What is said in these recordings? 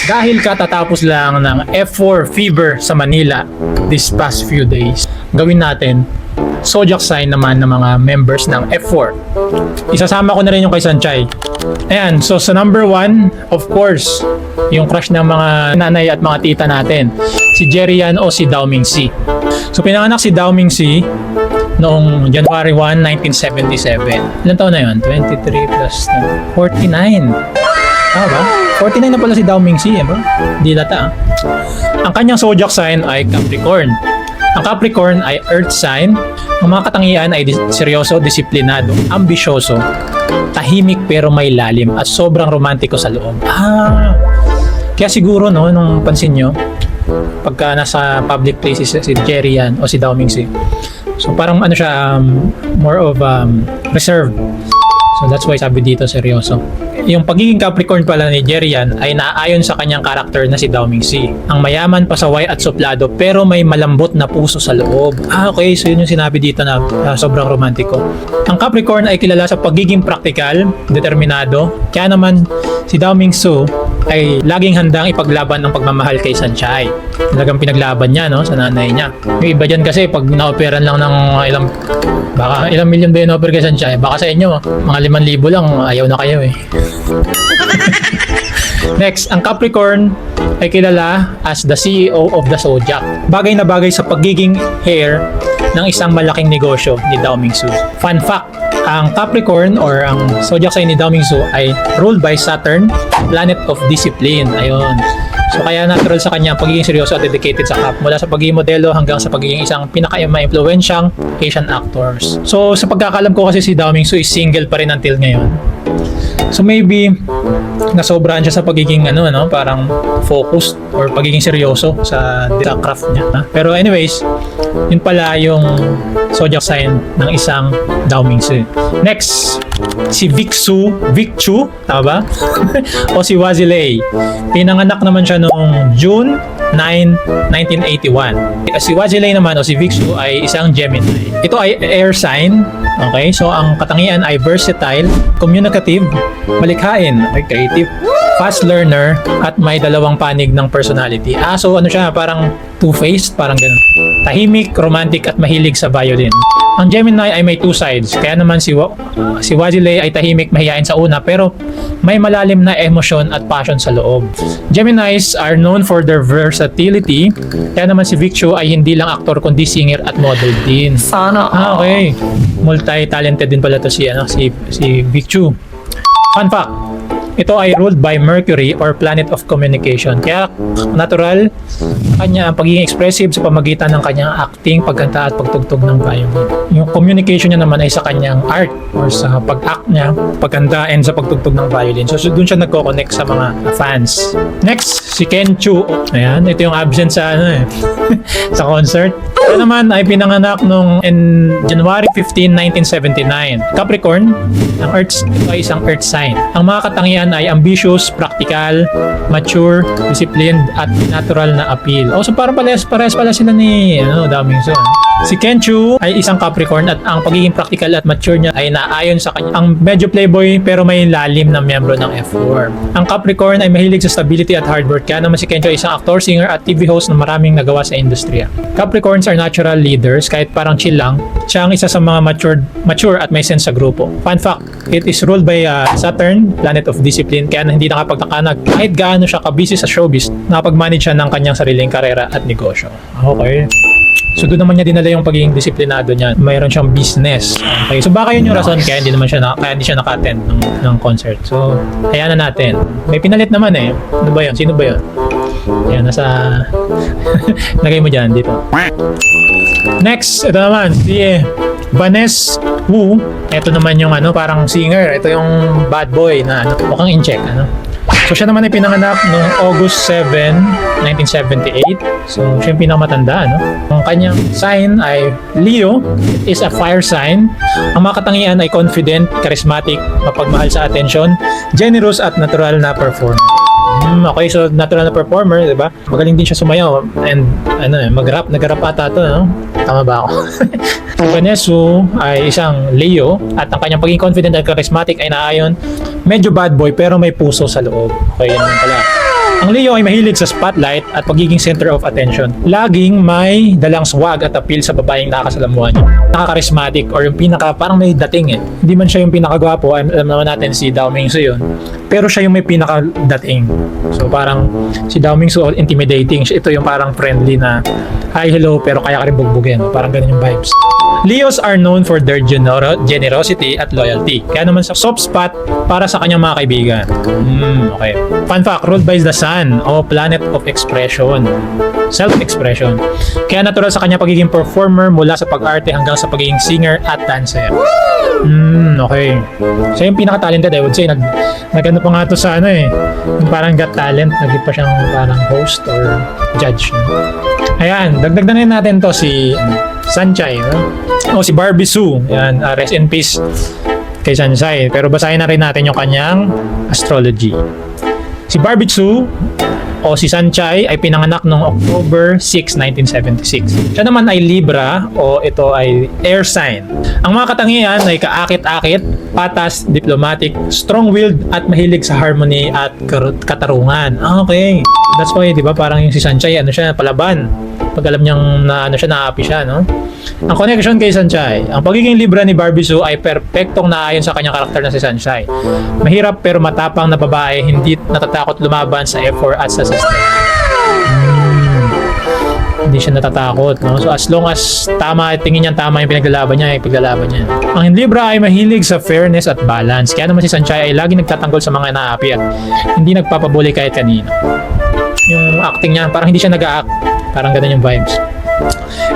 Dahil katatapos lang ng F4 fever sa Manila this past few days, gawin natin zodiac sign naman ng mga members ng F4. Isasama ko na rin yung kay Sanchay. Ayan, so sa number 1, of course, yung crush ng mga nanay at mga tita natin, si Jerry Yan o si Dao Mingsi. So pinanganak si Dao Mingsi noong January 1, 1977. Ilan taon na yun? 23 plus 49. Tama ba? 49 na pala si Dao Mingsi, bro. Di lata. Ang kanyang zodiac sign ay Capricorn. Ang Capricorn ay earth sign. Ang mga katangian ay seryoso, disiplinado, ambisyoso, tahimik pero may lalim at sobrang romantiko sa loob. Kaya siguro no, nung pansin nyo, pagka nasa public places si Jerry Yan o si Dao Mingsi, so parang ano siya, more of reserved. So that's why sabi dito seryoso. Yung pagiging Capricorn pala ni Jerry Yan ay naayon sa kanyang karakter na si Dao Mingsi. Ang mayaman, pasaway at suplado pero may malambot na puso sa loob. Okay, so yun yung sinabi dito na sobrang romantiko. Ang Capricorn ay kilala sa pagiging praktikal, determinado. Kaya naman si Dao Mingsi ay laging handang ipaglaban ng pagmamahal kay Sanchay. Talagang pinaglaban niya no, sa nanay niya. Yung iba dyan kasi pag na-operan lang ng ilang milyon ba yun na-oper kay Sanchay, baka sa inyo mga 5,000 lang, ayaw na kayo eh. Next, ang Capricorn ay kilala as the CEO of the Zodiac. Bagay na bagay sa pagiging heir ng isang malaking negosyo ni Dao Mingsi. Fun fact, ang Capricorn or ang Zodiac sign ni Dao Mingsi ay ruled by Saturn, planet of discipline. Ayun. So kaya natural sa kanya ang pagiging seryoso at dedicated sa craft, mula sa pagiging modelo hanggang sa pagiging isang pinaka-maimpluwensyang Asian actors. So sa pagkakalam ko kasi si Dao Mingsi is single pa rin until ngayon. So maybe nasobrahan siya sa pagiging parang focused or pagiging seryoso sa craft niya. Pero anyways, yun pala yung zodiac sign ng isang Dao Mingsi. Next, si Vicchu, tama ba? O si Wazilei. Pinanganak naman siya noong June 9, 1981. Si Wazilei naman o si Vicchu ay isang Gemini. Ito ay air sign. Okay, so ang katangian ay versatile, communicative, malikhain, creative, fast learner, at may dalawang panig ng personality. So ano siya, parang two-faced, parang ganun. Tahimik, romantic, at mahilig sa violin. Ang Gemini ay may two sides, kaya naman si Wazilei ay tahimik, mahihain sa una, pero may malalim na emosyon at passion sa loob. Geminis are known for their versatility, kaya naman si Vicchu ay hindi lang aktor kundi singer at model din. Sana. Okay. Multi-talented din pala to si Vicchu. Fun fact, ito ay ruled by Mercury or planet of communication. Kaya natural kanya ang pagiging expressive sa pamagitan ng kanyang acting, pagkanta at pagtugtog ng violin. Yung communication niya naman ay sa kanyang art or sa pag-act niya, pagkanta and sa pagtugtog ng violin. So doon siya nagko-connect sa mga fans. Next, si Ken Chu. Ayan, ito yung absent sa sa concert. Ito naman ay pinanganak nung January 15, 1979. Capricorn, ang Earth, ito ay isang Earth sign. Ang mga katangian ay ambitious, practical, mature, disciplined, at natural na appeal. So parang parehas pala sila ni Dao Mingsi. Si Ken Chu ay isang Capricorn at ang pagiging practical at mature niya ay naayon sa kanya. Ang medyo playboy pero may lalim na miyembro ng F4. Ang Capricorn ay mahilig sa stability at hard work. Kaya naman si Ken Chu ay isang actor, singer at TV host na maraming nagawa sa industriya. Capricorns are natural leaders, kahit parang chill lang. Siya ang isa sa mga mature at may sense sa grupo. Fun fact, it is ruled by Saturn, planet of discipline, kaya hindi nakapagtaka na kahit gaano siya kabisi sa showbiz, nakapag-manage siya ng kanyang sariling karera at negosyo. Okay. So doon naman niya dinala yung pagiging disiplinado niya. Mayroon siyang business. Okay. So baka yun yung rason kaya hindi siya naka-attend ng concert. So hayaan na natin. May pinalit naman eh. Ano ba yun? Sino ba yun? Ayan, nasa lagay mo dyan dito. Next, ito naman si Vanessa Wu. Ito naman yung parang singer. Ito yung bad boy na mukhang in-check. So siya naman ay pinanganak noong August 7, 1978. So siya yung pinakamatanda. Ang kanyang sign ay Leo. It is a fire sign. Ang mga katangian ay confident, charismatic, mapagmahal sa attention, generous at natural na performer. Okay, so natural na performer, di ba? Magaling din siya sumayaw and mag-rap, nag-rap ata to, Tama ba ako? Si Vanessa ay isang Leo at ang kanyang pagiging confident at charismatic ay naayon. Medyo bad boy pero may puso sa loob. Okay, yun naman pala. Ang Leo ay mahilig sa spotlight at pagiging center of attention. Laging may dalang swag at appeal sa babaeng nakakasalamuhan niya. Nakaka-charismatic or yung pinaka parang may dating eh. Hindi man siya yung pinakagwapo, alam naman natin si Dao Mingsu yun. Pero siya yung may pinaka-dating. So parang si Dao Mingsu intimidating. Ito yung parang friendly na hi, hello, pero kaya ka rin bugbugin. Parang ganun yung vibes. Leos are known for their generosity at loyalty. Kaya naman sa soft spot para sa kanyang mga kaibigan. Okay. Fun fact, ruled by the sun o planet of expression. Self-expression. Kaya natural sa kanya pagiging performer mula sa pag-arte hanggang sa pagiging singer at dancer. Okay. Siya yung pinaka-talented, I would say. Nag-ano pa nga to sa ano eh. Yung parang got talent. Naging pa siyang parang host or judge. Ayan, dagdagan na natin to si Sanchai. O si Barbie Sue. Ayan, rest in peace kay Sanchai. Pero basahin na rin natin yung kanyang astrology. Si Barbie Sue o si Sanchai ay pinanganak noong October 6, 1976. Siya naman ay Libra o ito ay air sign. Ang mga katangian ay kaakit-akit, patas, diplomatic, strong-willed at mahilig sa harmony at katarungan. Okay. That's why, di ba, parang yung si Sanchai, ano siya, palaban. Pag alam niyang na, ano siya, naapi siya, no? Ang connection kay Sanchai, ang pagiging Libra ni Barbie Sue ay perpektong naayon sa kanyang karakter na si Sanchai. Mahirap pero matapang na babae, hindi natatakot lumaban sa effort at sa system. Hindi siya natatakot, no? So as long as tama, tingin niya tama yung pinaglalaban niya, ipaglalaban niya. Ang Libra ay mahilig sa fairness at balance. Kaya naman si Sanchai ay lagi nagtatanggol sa mga naapi at hindi nagpapabuli kahit kanino. Yung acting niya, parang hindi siya nag-a-act. Parang ganun yung vibes.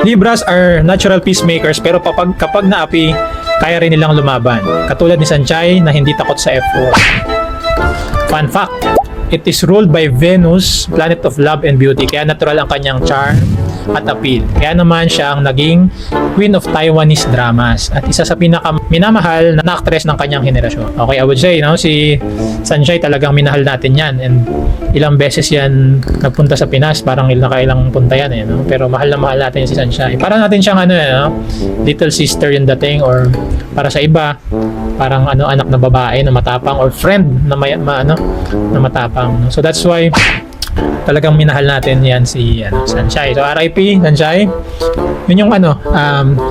Libras are natural peacemakers pero kapag naapi, kaya rin nilang lumaban. Katulad ni Sanchai na hindi takot sa F4. Fun fact, it is ruled by Venus, planet of love and beauty. Kaya natural ang kanyang charm at appeal. Kaya naman siya ang naging queen of Taiwanese dramas at isa sa pinaka-minamahal na actress ng kanyang henerasyon. Okay, I would say, no, si Sanchai talagang minahal natin yan and ilang beses yan nagpunta sa Pinas, parang nakailang punta yan eh, no? Pero mahal na mahal natin si Sanchai. Para natin siyang ano, no? Little sister yung dating or para sa iba, parang ano, anak na babae na matapang or friend na na matapang. No? So that's why talagang minahal natin yan si Sanchai. So RIP Sanchai. Yun yung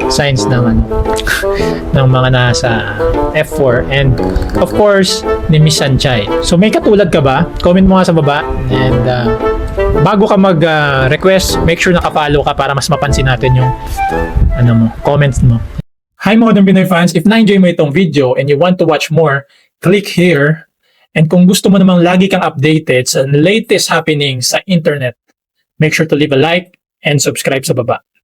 signs ng ng mga nasa F4 and of course ni Miss Sanchai. So may katulad ka ba? Comment mo nga sa baba and bago ka mag-request, make sure naka-follow ka para mas mapansin natin yung comments mo. Hi Modern Pinoy fans, if na-enjoy mo itong video and you want to watch more, click here. And kung gusto mo namang lagi kang updated sa latest happenings sa internet, make sure to leave a like and subscribe sa baba.